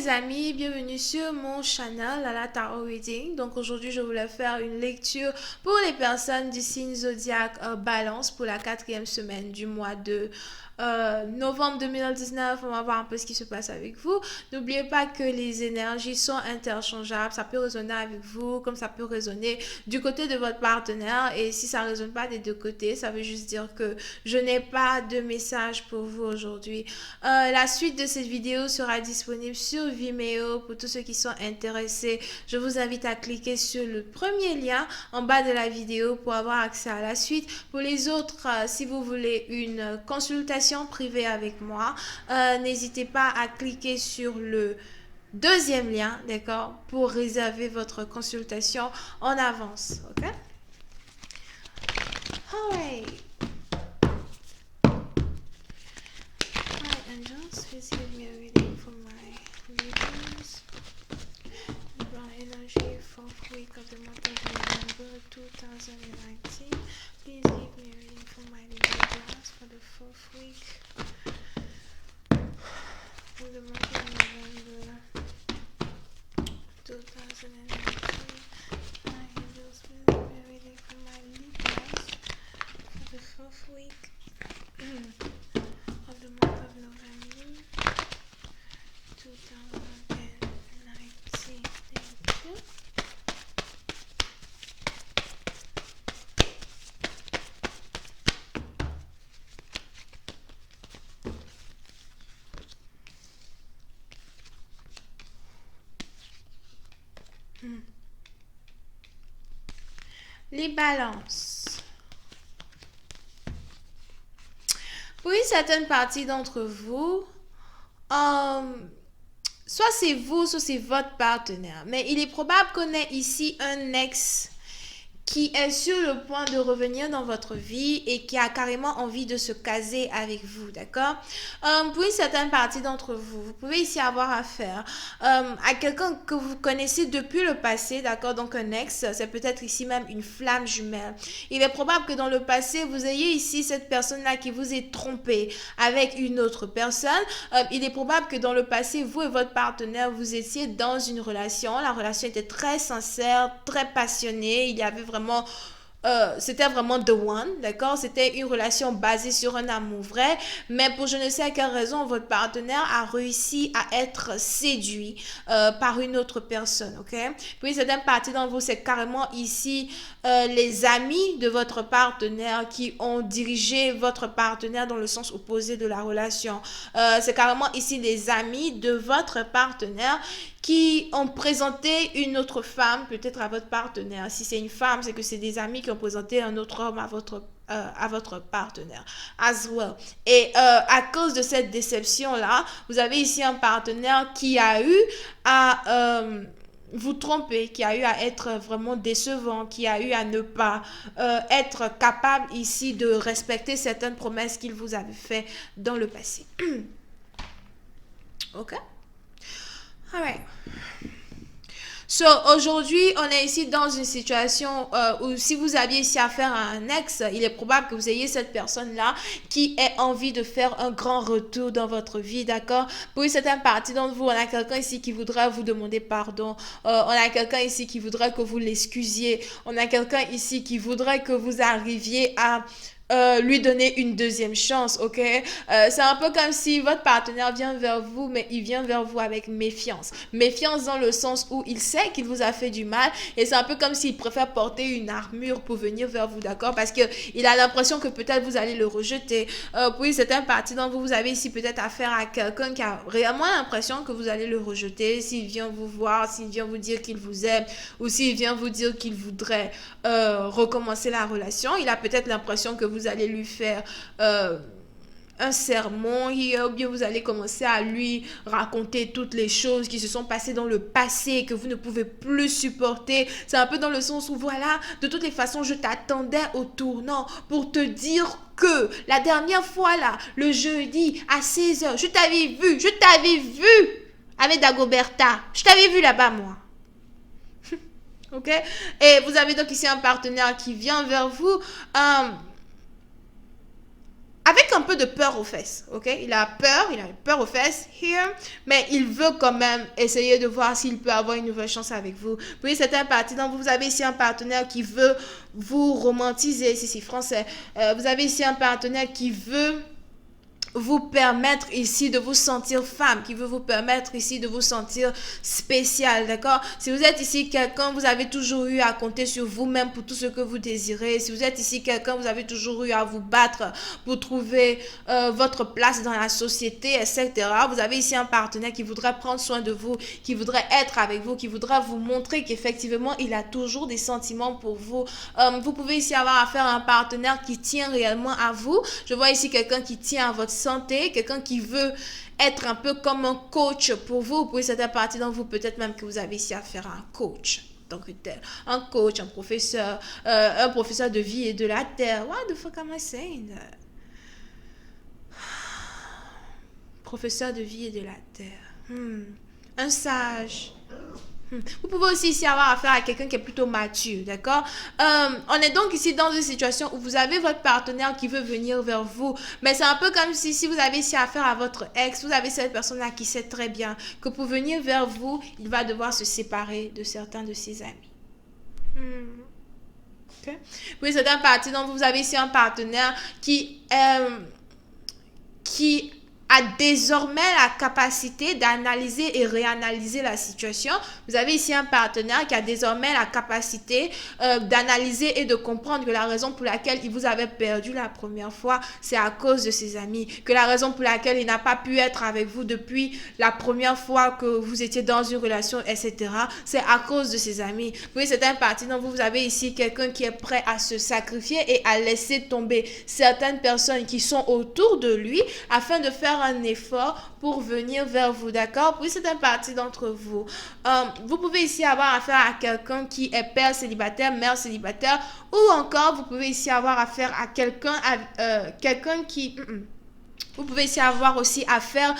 les amis, bienvenue sur mon channel Lala Tarot Reading. Donc aujourd'hui je voulais faire une lecture pour les personnes du signe zodiaque Balance pour la 4e semaine du mois de novembre 2019. On va voir un peu ce qui se passe avec vous. N'oubliez pas que les énergies sont interchangeables. Ça peut résonner avec vous comme ça peut résonner du côté de votre partenaire. Et si ça ne résonne pas des deux côtés, ça veut juste dire que je n'ai pas de message pour vous aujourd'hui. La suite de cette vidéo sera disponible sur Vimeo pour tous ceux qui sont intéressés. Je vous invite à cliquer sur le premier lien en bas de la vidéo pour avoir accès à la suite. Pour les autres, si vous voulez une consultation privée avec moi, n'hésitez pas à cliquer sur le deuxième lien, d'accord, pour réserver votre consultation en avance, ok? Alright. Hi, angels, please give me a reading for my readers. Brown energy, 4th week of the month of November 2019. Please give me a reading for my readers for the 4th week of the month of November 2019. Hi, angels, please give me a reading for my readers for the 4th week of the month of November 2019. Thank you. Les balances. Pour une certaine partie d'entre vous, soit c'est vous, soit c'est votre partenaire. Mais il est probable qu'on ait ici un ex qui est sur le point de revenir dans votre vie et qui a carrément envie de se caser avec vous, d'accord? Pour une certaine partie d'entre vous, vous pouvez ici avoir affaire à quelqu'un que vous connaissez depuis le passé, d'accord? Donc un ex, c'est peut-être ici même une flamme jumelle. Il est probable que dans le passé, vous ayez ici cette personne-là qui vous est trompée avec une autre personne. Il est probable que dans le passé, vous et votre partenaire, vous étiez dans une relation. La relation était très sincère, très passionnée. Il y avait vraiment c'était vraiment the one, d'accord? C'était une relation basée sur un amour vrai, mais pour je ne sais à quelle raison, votre partenaire a réussi à être séduit par une autre personne, ok? Puis certaines parties d'entre vous, c'est carrément ici les amis de votre partenaire qui ont dirigé votre partenaire dans le sens opposé de la relation. C'est carrément ici les amis de votre partenaire qui ont présenté une autre femme, peut-être à votre partenaire. Si c'est une femme, c'est que c'est des amis qui ont présenté un autre homme à votre partenaire as well. Et à cause de cette déception-là, vous avez ici un partenaire qui a eu à vous tromper, qui a eu à être vraiment décevant, qui a eu à ne pas être capable ici de respecter certaines promesses qu'il vous avait fait dans le passé. Ok? Alright. So, aujourd'hui, on est ici dans une situation où si vous aviez ici affaire à un ex, il est probable que vous ayez cette personne-là qui ait envie de faire un grand retour dans votre vie, d'accord? Pour une certaine partie d'entre vous, on a quelqu'un ici qui voudrait vous demander pardon. On a quelqu'un ici qui voudrait que vous l'excusiez. On a quelqu'un ici qui voudrait que vous arriviez à lui donner une deuxième chance, ok? C'est un peu comme si votre partenaire vient vers vous, mais il vient vers vous avec méfiance. Méfiance dans le sens où il sait qu'il vous a fait du mal et c'est un peu comme s'il préfère porter une armure pour venir vers vous, d'accord? Parce qu'il a l'impression que peut-être vous allez le rejeter. Pour une certaine partie d'entre vous, vous avez ici peut-être affaire à quelqu'un qui a réellement l'impression que vous allez le rejeter s'il vient vous voir, s'il vient vous dire qu'il vous aime ou s'il vient vous dire qu'il voudrait recommencer la relation. Il a peut-être l'impression que vous allez lui faire un sermon ou bien vous allez commencer à lui raconter toutes les choses qui se sont passées dans le passé que vous ne pouvez plus supporter. C'est un peu dans le sens où voilà, de toutes les façons, je t'attendais au tournant pour te dire que la dernière fois là, le jeudi à 16h, je t'avais vu avec Dagoberta. Je t'avais vu là-bas moi. Ok? Et vous avez donc ici un partenaire qui vient vers vous avec un peu de peur aux fesses, ok? Il a peur aux fesses, here, mais il veut quand même essayer de voir s'il peut avoir une nouvelle chance avec vous. Puis c'est un parti, donc vous avez ici un partenaire qui veut vous romantiser, si c'est français. Vous avez ici un partenaire qui veut vous permettre ici de vous sentir femme, qui veut vous permettre ici de vous sentir spécial, d'accord? Si vous êtes ici quelqu'un, vous avez toujours eu à compter sur vous-même pour tout ce que vous désirez. Si vous êtes ici quelqu'un, vous avez toujours eu à vous battre pour trouver votre place dans la société, etc. Vous avez ici un partenaire qui voudrait prendre soin de vous, qui voudrait être avec vous, qui voudrait vous montrer qu'effectivement, il a toujours des sentiments pour vous. Vous pouvez ici avoir affaire à un partenaire qui tient réellement à vous. Je vois ici quelqu'un qui tient à votre santé, quelqu'un qui veut être un peu comme un coach pour vous. Pour certaines parties d'entre vous, peut-être même que vous avez ici affaire à un coach. Donc, un coach, un professeur de vie et de la terre. What the fuck am I saying that? Professeur de vie et de la terre. Un sage. Vous pouvez aussi ici avoir affaire à quelqu'un qui est plutôt mature, d'accord? On est donc ici dans une situation où vous avez votre partenaire qui veut venir vers vous, mais c'est un peu comme si vous avez ici affaire à votre ex, vous avez cette personne-là qui sait très bien que pour venir vers vous, il va devoir se séparer de certains de ses amis. Okay. Oui, c'est un parti, donc vous avez ici un partenaire qui a désormais la capacité d'analyser et réanalyser la situation. Vous avez ici un partenaire qui a désormais la capacité d'analyser et de comprendre que la raison pour laquelle il vous avait perdu la première fois, c'est à cause de ses amis. Que la raison pour laquelle il n'a pas pu être avec vous depuis la première fois que vous étiez dans une relation, etc., c'est à cause de ses amis. Oui, c'est un parti. Donc, vous avez ici quelqu'un qui est prêt à se sacrifier et à laisser tomber certaines personnes qui sont autour de lui afin de faire un effort pour venir vers vous, d'accord? Oui, c'est un parti d'entre vous. Vous pouvez ici avoir affaire à quelqu'un qui est père célibataire, mère célibataire, ou encore vous pouvez ici avoir affaire à quelqu'un qui... Vous pouvez ici avoir aussi affaire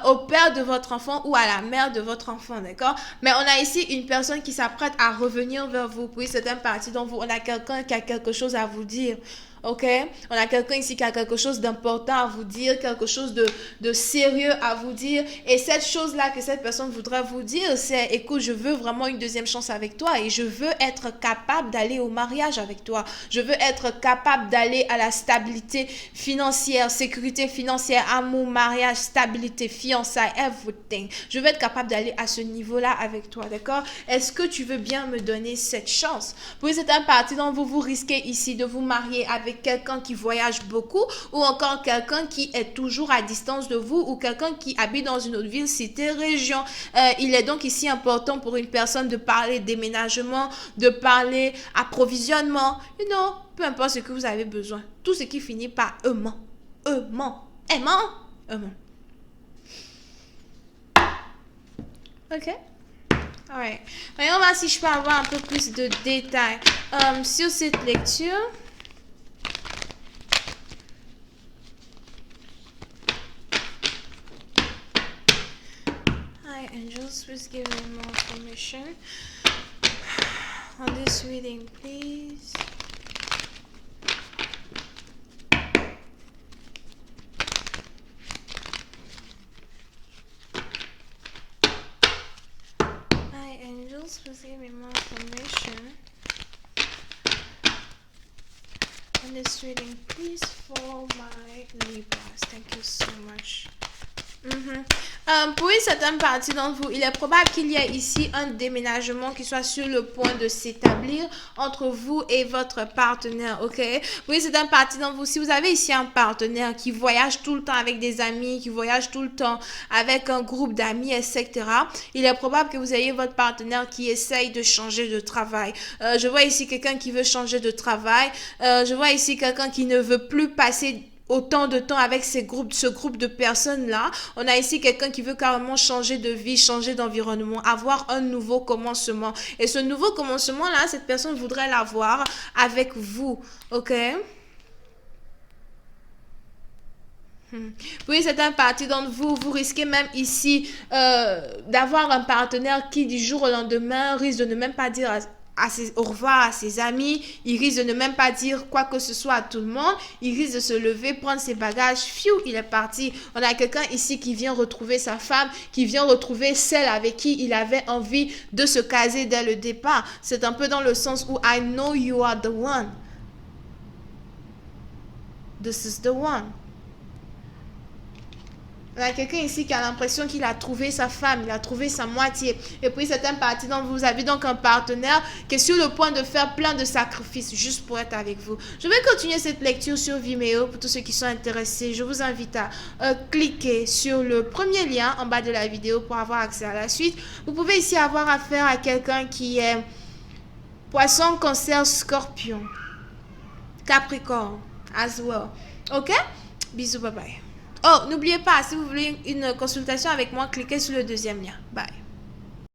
au père de votre enfant ou à la mère de votre enfant, d'accord? Mais on a ici une personne qui s'apprête à revenir vers vous. Oui, c'est un parti dont on a quelqu'un qui a quelque chose à vous dire. Ok, on a quelqu'un ici qui a quelque chose d'important à vous dire, quelque chose de sérieux à vous dire. Et cette chose-là que cette personne voudrait vous dire, c'est, écoute, je veux vraiment une deuxième chance avec toi et je veux être capable d'aller au mariage avec toi. Je veux être capable d'aller à la stabilité financière, sécurité financière, amour, mariage, stabilité, fiançailles, everything. Je veux être capable d'aller à ce niveau-là avec toi, d'accord? Est-ce que tu veux bien me donner cette chance? Puis c'est un parti dont vous risquez ici de vous marier avec quelqu'un qui voyage beaucoup ou encore quelqu'un qui est toujours à distance de vous ou quelqu'un qui habite dans une autre ville, cité, région. Il est donc ici important pour une personne de parler déménagement, de parler approvisionnement, peu importe ce que vous avez besoin. Tout ce qui finit par aimant. Ok? Alright. Voyons voir si je peux avoir un peu plus de détails sur cette lecture. Angels, please give me more information on this reading, please. Hi, angels, please give me more information on this reading, please, for my Libras. Thank you so much. Pour une certaine partie d'entre vous, il est probable qu'il y ait ici un déménagement qui soit sur le point de s'établir entre vous et votre partenaire, ok? Pour une certaine partie d'entre vous, si vous avez ici un partenaire qui voyage tout le temps avec des amis, qui voyage tout le temps avec un groupe d'amis, etc., il est probable que vous ayez votre partenaire qui essaye de changer de travail. Je vois ici quelqu'un qui veut changer de travail. Je vois ici quelqu'un qui ne veut plus passer autant de temps avec ce groupe de personnes-là. On a ici quelqu'un qui veut carrément changer de vie, changer d'environnement, avoir un nouveau commencement. Et ce nouveau commencement-là, cette personne voudrait l'avoir avec vous. Ok? Oui, c'est un parti d'entre vous. Vous risquez même ici d'avoir un partenaire qui, du jour au lendemain, risque de ne même pas dire au revoir à ses amis, il risque de ne même pas dire quoi que ce soit à tout le monde, il risque de se lever, prendre ses bagages, fiou, il est parti. On a quelqu'un ici qui vient retrouver sa femme, qui vient retrouver celle avec qui il avait envie de se caser dès le départ. C'est un peu dans le sens où I know you are the one. This is the one. On a quelqu'un ici qui a l'impression qu'il a trouvé sa femme, il a trouvé sa moitié. Et puis certaines parties dont vous avez donc un partenaire qui est sur le point de faire plein de sacrifices juste pour être avec vous. Je vais continuer cette lecture sur Vimeo pour tous ceux qui sont intéressés. Je vous invite à cliquer sur le premier lien en bas de la vidéo pour avoir accès à la suite. Vous pouvez ici avoir affaire à quelqu'un qui est Poisson, Cancer, Scorpion, Capricorne as well. Ok? Bisous, bye bye. Oh, n'oubliez pas, si vous voulez une consultation avec moi, cliquez sur le deuxième lien. Bye.